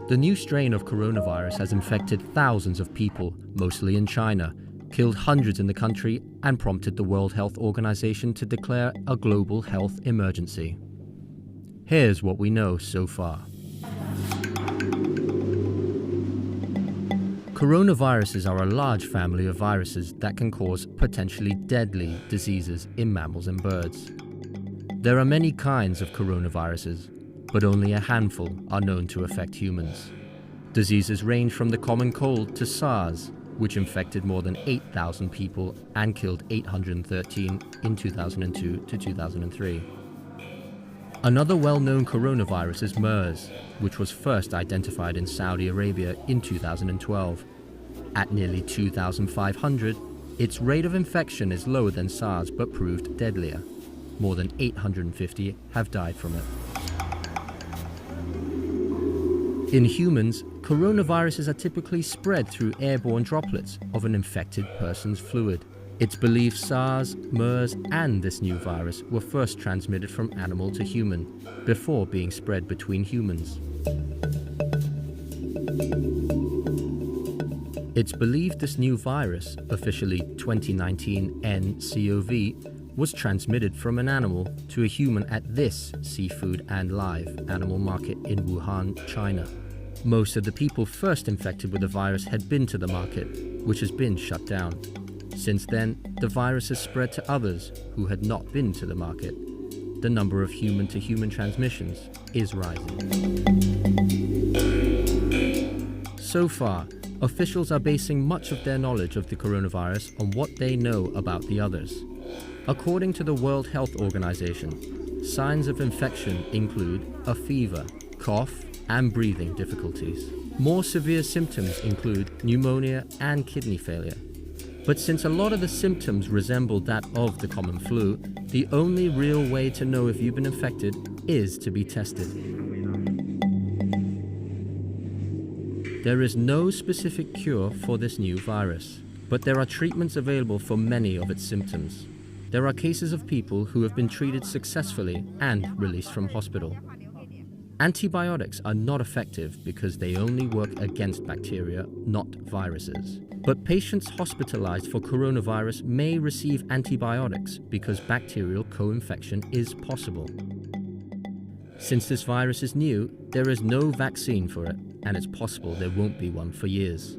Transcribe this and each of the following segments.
The new strain of coronavirus has infected thousands of people, mostly in China, killed hundreds in the country, and prompted the World Health Organization to declare a global health emergency. Here's what we know so far. Coronaviruses are a large family of viruses that can cause potentially deadly diseases in mammals and birds. There are many kinds of coronaviruses, but only a handful are known to affect humans. Diseases range from the common cold to SARS, which infected more than 8,000 people and killed 813 in 2002 to 2003. Another well-known coronavirus is MERS, which was first identified in Saudi Arabia in 2012. At nearly 2,500, its rate of infection is lower than SARS but proved deadlier. More than 850 have died from it. In humans, coronaviruses are typically spread through airborne droplets of an infected person's fluid. It's believed SARS, MERS, and this new virus were first transmitted from animal to human, before being spread between humans. It's believed this new virus, officially 2019 nCoV, was transmitted from an animal to a human at this seafood and live animal market in Wuhan, China. Most of the people first infected with the virus had been to the market, which has been shut down. Since then, the virus has spread to others who had not been to the market. The number of human-to-human transmissions is rising. So far, officials are basing much of their knowledge of the coronavirus on what they know about the others. According to the World Health Organization, signs of infection include a fever, cough, and breathing difficulties. More severe symptoms include pneumonia and kidney failure. But since a lot of the symptoms resemble that of the common flu, the only real way to know if you've been infected is to be tested. There is no specific cure for this new virus, but there are treatments available for many of its symptoms. There are cases of people who have been treated successfully and released from hospital. Antibiotics are not effective because they only work against bacteria, not viruses. But patients hospitalized for coronavirus may receive antibiotics because bacterial co-infection is possible. Since this virus is new, there is no vaccine for it, and it's possible there won't be one for years.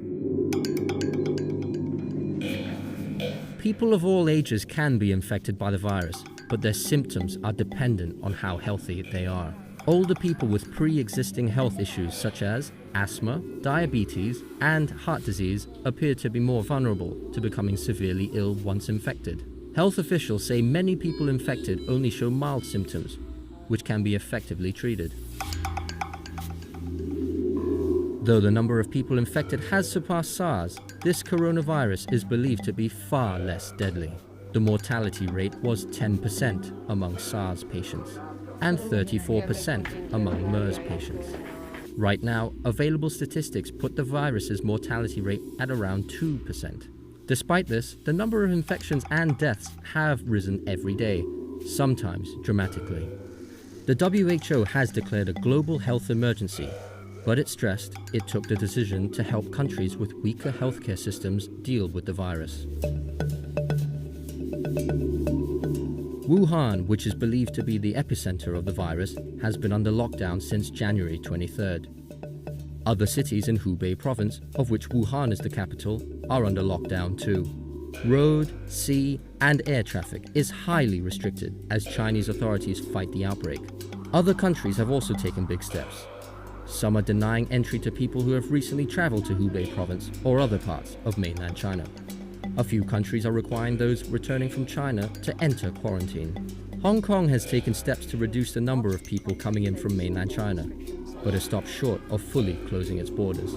People of all ages can be infected by the virus, but their symptoms are dependent on how healthy they are. Older people with pre-existing health issues such as asthma, diabetes, and heart disease appear to be more vulnerable to becoming severely ill once infected. Health officials say many people infected only show mild symptoms, which can be effectively treated. Though the number of people infected has surpassed SARS, this coronavirus is believed to be far less deadly. The mortality rate was 10% among SARS patients and 34% among MERS patients. Right now, available statistics put the virus's mortality rate at around 2%. Despite this, the number of infections and deaths have risen every day, sometimes dramatically. The WHO has declared a global health emergency, but it stressed it took the decision to help countries with weaker healthcare systems deal with the virus. Wuhan, which is believed to be the epicenter of the virus, has been under lockdown since January 23rd. Other cities in Hubei province, of which Wuhan is the capital, are under lockdown too. Road, sea, and air traffic is highly restricted as Chinese authorities fight the outbreak. Other countries have also taken big steps. Some are denying entry to people who have recently traveled to Hubei province or other parts of mainland China. A few countries are requiring those returning from China to enter quarantine. Hong Kong has taken steps to reduce the number of people coming in from mainland China, but has stopped short of fully closing its borders.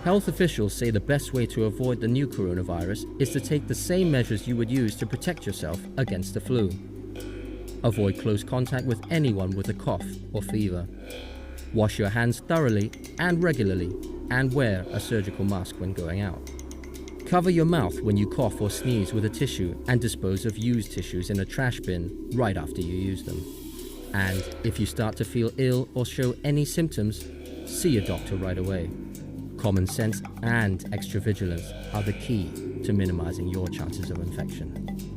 Health officials say the best way to avoid the new coronavirus is to take the same measures you would use to protect yourself against the flu. Avoid close contact with anyone with a cough or fever. Wash your hands thoroughly and regularly, and wear a surgical mask when going out. Cover your mouth when you cough or sneeze with a tissue and dispose of used tissues in a trash bin right after you use them. And if you start to feel ill or show any symptoms, see a doctor right away. Common sense and extra vigilance are the key to minimizing your chances of infection.